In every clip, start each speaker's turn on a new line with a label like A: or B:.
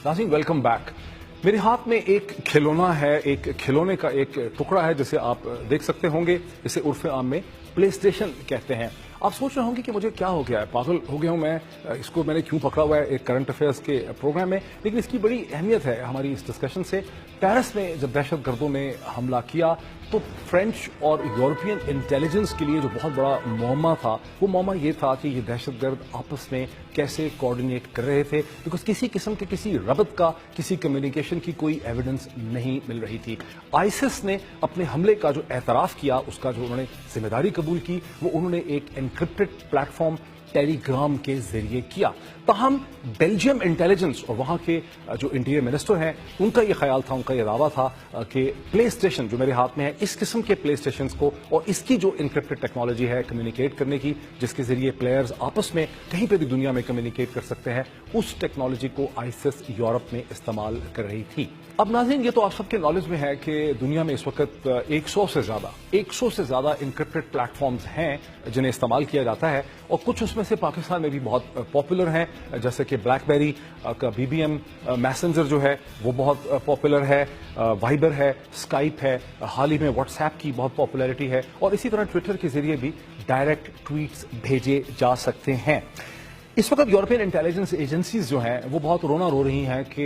A: नाज़रीन welcome back. मेरे हाथ में एक खिलौना है, एक खिलौने का एक टुकड़ा है जिसे आप देख सकते होंगे। इसे उर्फ आम में प्ले स्टेशन कहते हैं। आप सोच रहे होंगे कि मुझे क्या हो गया है, पागल हो गया हूं मैं, इसको मैंने क्यों पकड़ा हुआ है एक करंट अफेयर्स के प्रोग्राम में। लेकिन इसकी बड़ी अहमियत है हमारी इस डिस्कशन से। पेरिस में जब दहशतगर्दों ने हमला किया तो फ्रेंच और यूरोपियन इंटेलिजेंस के लिए जो बहुत बड़ा मौमा था, वो मौमा ये था कि ये दहशतगर्द आपस में कैसे कोऑर्डिनेट कर रहे थे, बिकॉज किसी किस्म के किसी रबत का, किसी कम्युनिकेशन की कोई एविडेंस नहीं मिल रही थी। आईसिस ने अपने हमले का जो एतराफ़ किया, उसका जो उन्होंने जिम्मेदारी कबूल की, वो उन्होंने एक एनक्रिप्टेड प्लेटफॉर्म टेलीग्राम के जरिए किया। ताहम बेल्जियम इंटेलिजेंस और वहां के जो इंटीरियर मिनिस्टर हैं, उनका ये ख्याल था, उनका ये दावा था कि प्ले स्टेशन जो मेरे हाथ में है, इस किस्म के प्ले स्टेशन को और इसकी जो इनक्रिप्टेड टेक्नोलॉजी है कम्युनिकेट करने की, जिसके जरिए प्लेयर्स आपस में कहीं पर भी दुनिया में कम्युनिकेट कर सकते हैं, उस टेक्नोलॉजी को आईसिस यूरोप में इस्तेमाल कर रही थी। अब नाज़रीन, ये तो आप सबके नॉलेज में है कि दुनिया में इस वक्त 100 से ज्यादा इनक्रिप्टेड प्लेटफॉर्म्स हैं जिन्हें इस्तेमाल किया जाता है, और कुछ उसमें से पाकिस्तान में भी बहुत पॉपुलर हैं, जैसे कि ब्लैकबेरी का BBM मैसेंजर जो है वो बहुत पॉपुलर है, वाइबर है, स्काइप है, हाल ही में व्हाट्सएप की बहुत पॉपुलैरिटी है, और इसी तरह ट्विटर के जरिए भी डायरेक्ट ट्वीट्स भेजे जा सकते हैं। इस वक्त यूरोपियन इंटेलिजेंस एजेंसीज जो हैं वो बहुत रोना रो रही हैं कि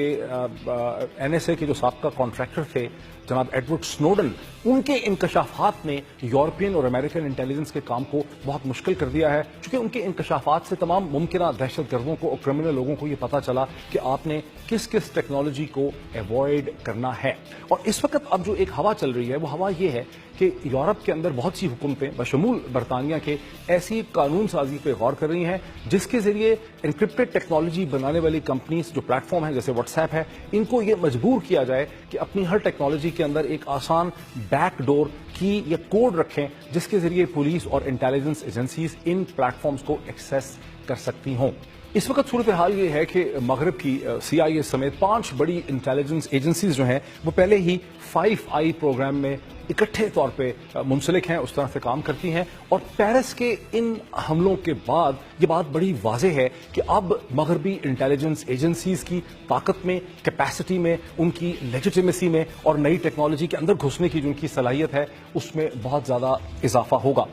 A: NSA के जो साबका कॉन्ट्रैक्टर थे जनाब एडवर्ड स्नोडन, उनके इंकशाफात ने यूरोपियन और अमेरिकन इंटेलिजेंस के काम को बहुत मुश्किल कर दिया है, क्योंकि उनके इंकशाफात से तमाम मुमकिन दहशतगर्दों को और क्रिमिनल लोगों को ये पता चला कि आपने किस किस टेक्नोलॉजी को अवॉइड करना है। और इस वक्त अब जो एक हवा चल रही है, वो हवा ये है कि यूरोप के अंदर बहुत सी हुकूमतें बशमूल बरतानिया के ऐसी कानून साजी पे गौर कर रही हैं जिसके जरिए इंक्रिप्टेड टेक्नोलॉजी बनाने वाली कंपनीज जो प्लेटफॉर्म है जैसे व्हाट्सएप है, इनको ये मजबूर किया जाए कि अपनी हर टेक्नोलॉजी के अंदर एक आसान बैकडोर की या कोड रखें जिसके जरिए पुलिस और इंटेलिजेंस एजेंसीज इन प्लेटफॉर्म्स को एक्सेस कर सकती हों। इस वक्त सूरत हाल ये है कि मगरब की CIA समेत 5 बड़ी इंटेलिजेंस एजेंसीज जो हैं वो पहले ही 5I प्रोग्राम में इकट्ठे तौर पे मुंसलिक हैं, उस तरह से काम करती हैं। और पेरिस के इन हमलों के बाद ये बात बड़ी वाज़ेह है कि अब मगरबी इंटेलिजेंस एजेंसीज की ताकत में, कैपेसिटी में, उनकी लेजिटिमेसी में और नई टेक्नोलॉजी के अंदर घुसने की जो उनकी सलाहियत है, उसमें बहुत ज़्यादा इजाफा होगा।